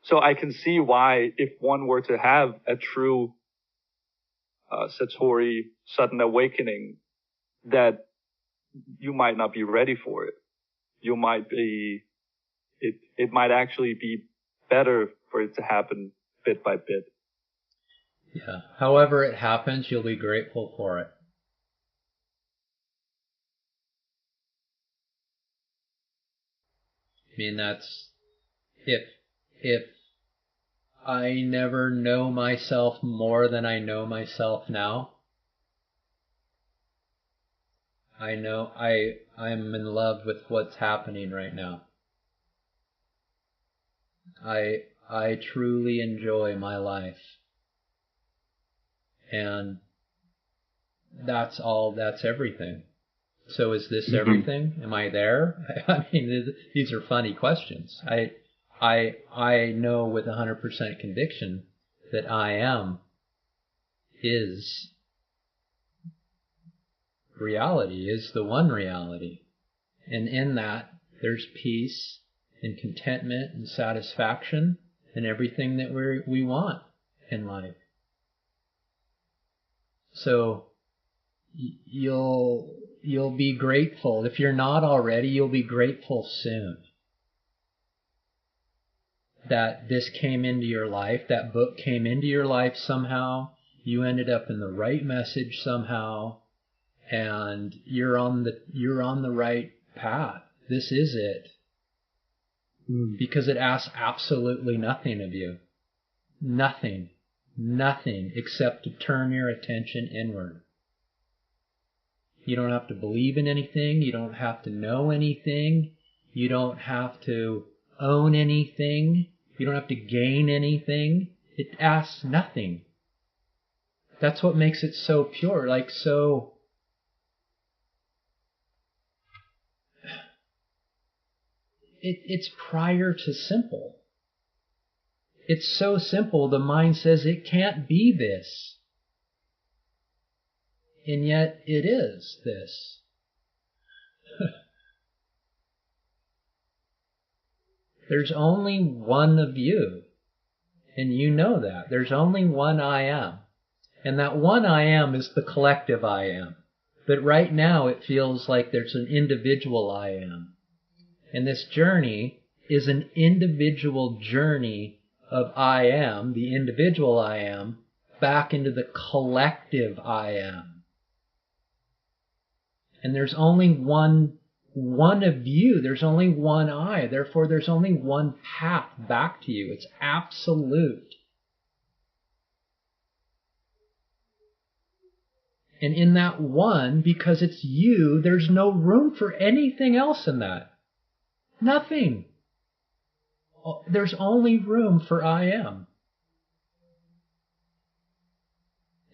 So I can see why, if one were to have a true Satori sudden awakening, that you might not be ready for it. You might be, it might actually be better for it to happen bit by bit. Yeah. However it happens, you'll be grateful for it. I mean, that's, if I never know myself more than I know myself now, I know I'm in love with what's happening right now. I truly enjoy my life. And that's everything. So is this everything? Am I there? I mean, these are funny questions. I know with 100% conviction that I am is reality, is the one reality. And in that, there's peace and contentment and satisfaction and everything that we want in life. So you'll be grateful. If you're not already, you'll be grateful soon that this came into your life, that book came into your life somehow. You ended up in the right message somehow, and you're on the right path. This is it. Because it asks absolutely nothing of you. Nothing except to turn your attention inward. You don't have to believe in anything. You don't have to know anything. You don't have to own anything. You don't have to gain anything. It asks nothing. That's what makes it so pure, like so... It's prior to simple. It's so simple, the mind says it can't be this. And yet it is this. There's only one of you. And you know that. There's only one I am. And that one I am is the collective I am. But right now it feels like there's an individual I am. And this journey is an individual journey of I am, the individual I am, back into the collective I am. And there's only one of you. There's only one I. Therefore, there's only one path back to you. It's absolute. And in that one, because it's you, there's no room for anything else in that. Nothing. There's only room for I am.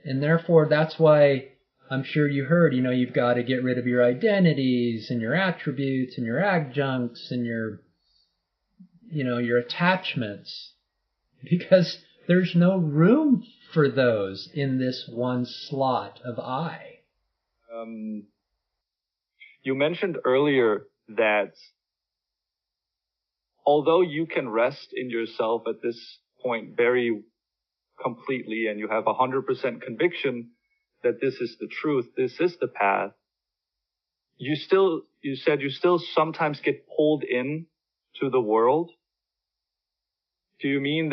And therefore, that's why I'm sure you heard, you've got to get rid of your identities and your attributes and your adjuncts and your attachments. Because there's no room for those in this one slot of I. You mentioned earlier that although you can rest in yourself at this point very completely and you have 100% conviction that this is the truth, this is the path, you said you still sometimes get pulled in to the world. Do you mean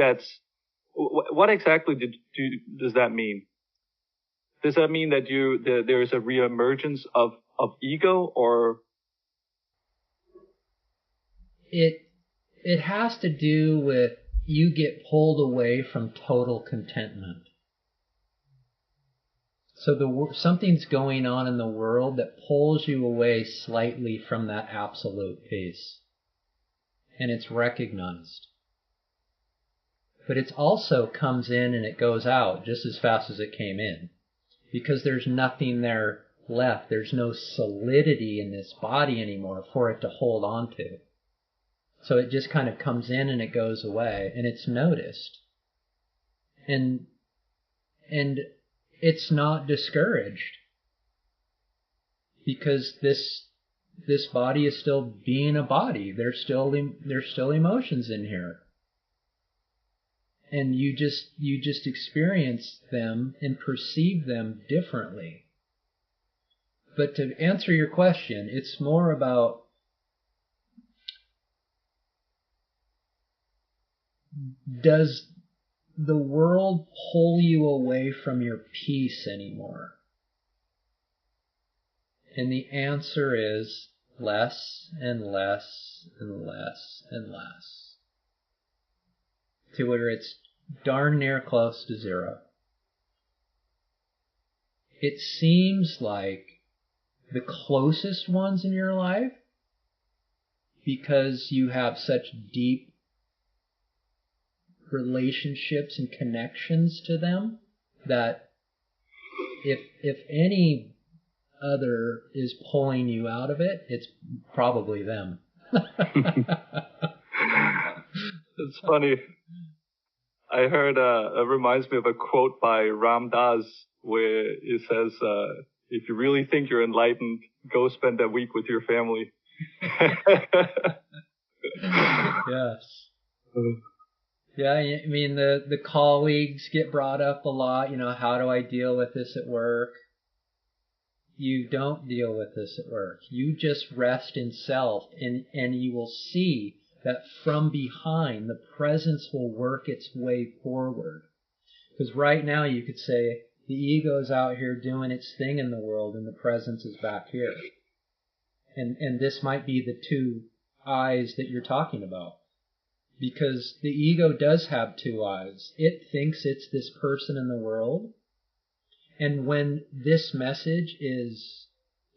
what exactly does that mean? Does that mean that there is a reemergence of ego, or? It has to do with you get pulled away from total contentment. So something's going on in the world that pulls you away slightly from that absolute peace. And it's recognized. But it also comes in and it goes out just as fast as it came in. Because there's nothing there left. There's no solidity in this body anymore for it to hold on to. So it just kind of comes in and it goes away, and it's noticed. And it's not discouraged. Because this body is still being a body. There's still emotions in here. and you just experience them and perceive them differently. But to answer your question, it's more about does the world pull you away from your peace anymore? And the answer is less and less and less and less, to where it's darn near close to zero. It seems like the closest ones in your life, because you have such deep relationships and connections to them, that if any other is pulling you out of it, it's probably them. It's funny. I heard, it reminds me of a quote by Ram Dass, where it says, if you really think you're enlightened, go spend a week with your family. Yes. Yeah, I mean, the colleagues get brought up a lot. How do I deal with this at work? You don't deal with this at work. You just rest in self, and you will see that from behind, the presence will work its way forward. Because right now you could say the ego is out here doing its thing in the world, and the presence is back here. And this might be the two eyes that you're talking about. Because the ego does have two eyes. It thinks it's this person in the world. And when this message is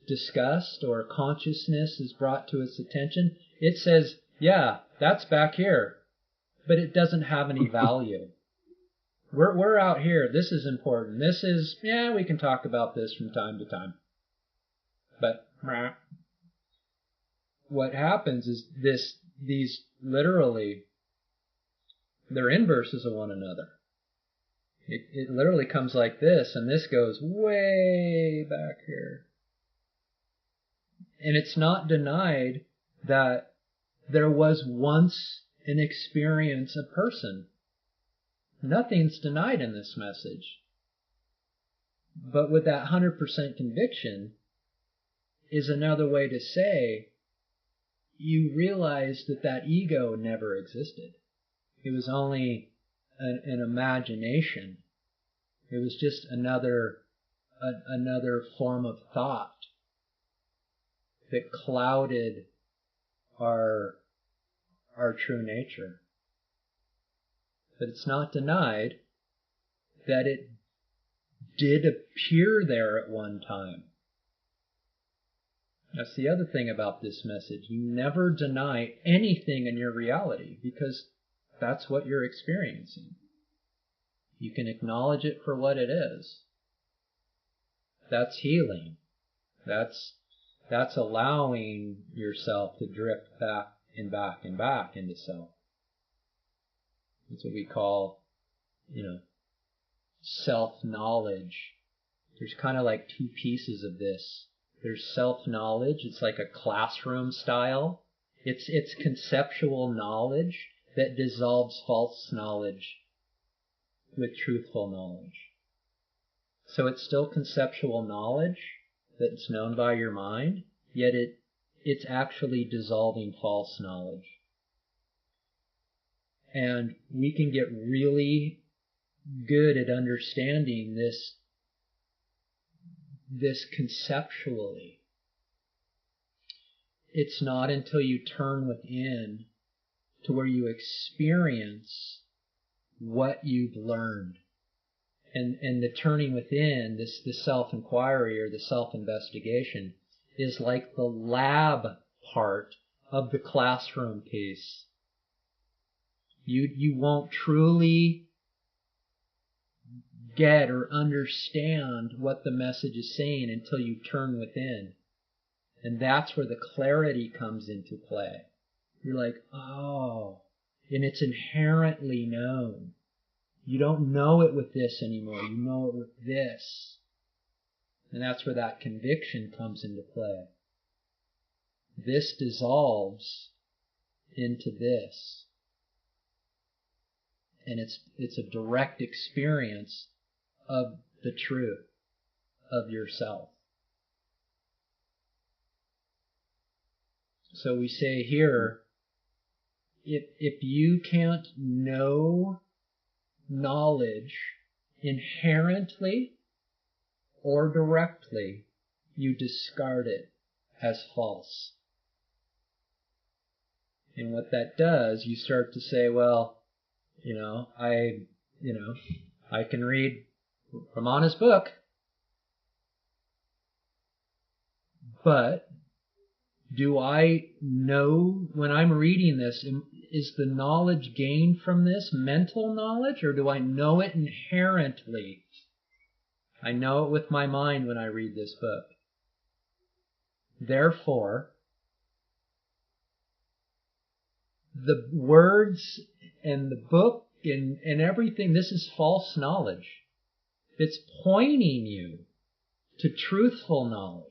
discussed or consciousness is brought to its attention, it says, yeah, that's back here. But it doesn't have any value. We're out here. This is important. This is, we can talk about this from time to time. But what happens is these literally, they're inverses of one another. It literally comes like this, and this goes way back here. And it's not denied that there was once an experience, a person. Nothing's denied in this message. But with that 100% conviction is another way to say you realize that ego never existed. It was only an imagination. It was just another form of thought that clouded our true nature. But it's not denied that it did appear there at one time. That's the other thing about this message. You never deny anything in your reality, because that's what you're experiencing. You can acknowledge it for what it is. That's healing. That's allowing yourself to drift back and back and back into self. That's what we call, self-knowledge. There's kind of like two pieces of this. There's self-knowledge. It's like a classroom style. It's conceptual knowledge that dissolves false knowledge with truthful knowledge. So it's still conceptual knowledge that's known by your mind, yet it's actually dissolving false knowledge. And we can get really good at understanding this conceptually. It's not until you turn within to where you experience what you've learned. And the turning within, the self-inquiry or the self-investigation, is like the lab part of the classroom piece. You won't truly get or understand what the message is saying until you turn within. And that's where the clarity comes into play. You're like, oh, and it's inherently known. You don't know it with this anymore. You know it with this. And that's where that conviction comes into play. This dissolves into this. and it's a direct experience of the truth of yourself. So we say here, if you can't know knowledge inherently or directly, you discard it as false. And what that does, you start to say, well, I can read Ramana's book, but do I know when I'm reading this, is the knowledge gained from this mental knowledge, or do I know it inherently? I know it with my mind when I read this book. Therefore, the words and the book and everything, this is false knowledge. It's pointing you to truthful knowledge.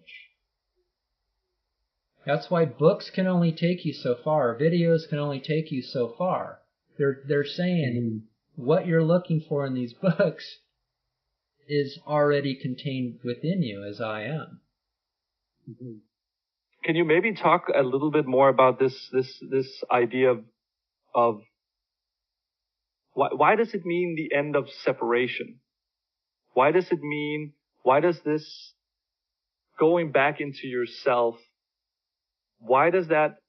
That's why books can only take you so far. Videos can only take you so far. They're saying what you're looking for in these books is already contained within you, as I am. Mm-hmm. Can you maybe talk a little bit more about this idea of why does it mean the end of separation? Why does this going back into yourself, why does that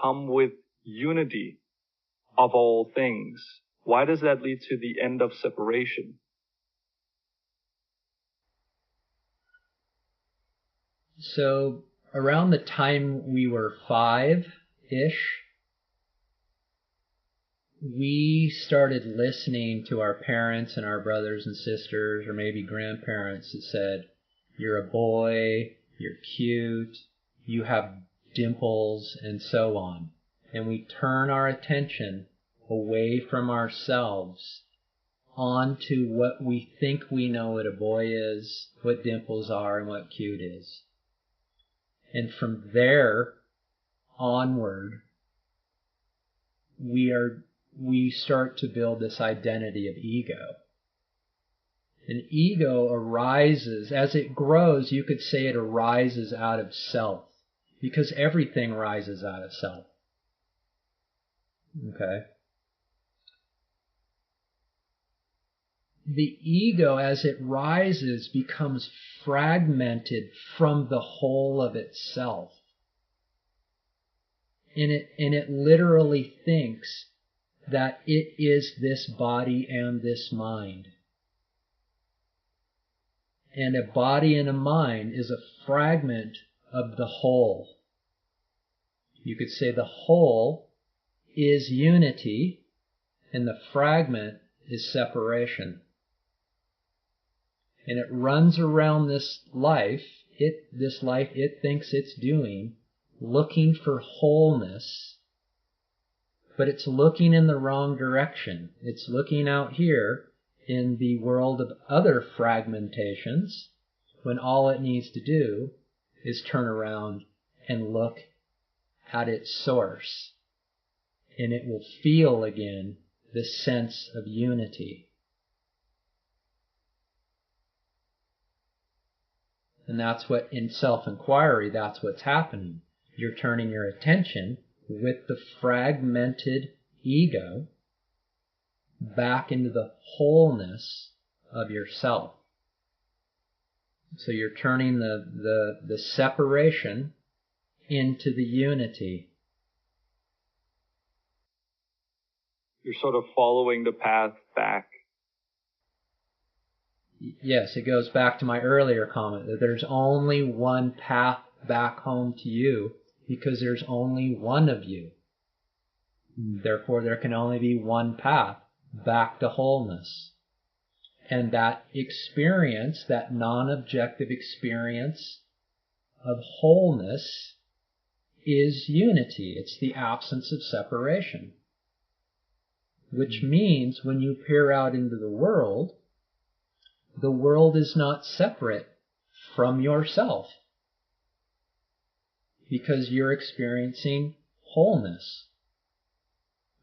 come with unity of all things? Why does that lead to the end of separation? So around the time we were 5-ish, we started listening to our parents and our brothers and sisters, or maybe grandparents, that said, you're a boy, you're cute, you have dimples, and so on. And we turn our attention away from ourselves onto what we think we know what a boy is, what dimples are, and what cute is. And from there onward, we start to build this identity of ego. And ego arises, as it grows, you could say it arises out of self, because everything rises out of self. Okay? The ego, as it rises, becomes fragmented from the whole of itself. And it literally thinks that it is this body and this mind. And a body and a mind is a fragment of the whole. You could say the whole is unity and the fragment is separation. And it runs around this life it thinks it's doing, looking for wholeness, but it's looking in the wrong direction. It's looking out here in the world of other fragmentations, when all it needs to do is turn around and look at its source, and it will feel again the sense of unity. And that's what, in self-inquiry, that's what's happening. You're turning your attention with the fragmented ego back into the wholeness of yourself. So you're turning the separation into the unity. You're sort of following the path back. Yes, it goes back to my earlier comment that there's only one path back home to you, because there's only one of you. Therefore, there can only be one path back to wholeness. And that experience, that non-objective experience of wholeness, is unity. It's the absence of separation. Which means when you peer out into the world is not separate from yourself, because you're experiencing wholeness.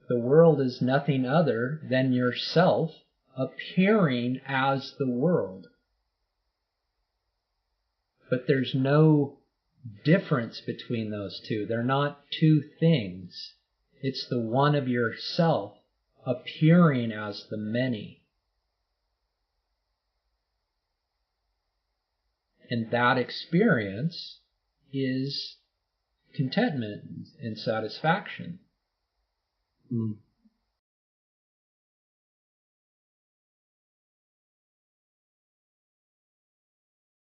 The world is nothing other than yourself appearing as the world. But there's no difference between those two. They're not two things. It's the one of yourself appearing as the many. And that experience is contentment and satisfaction. Mm.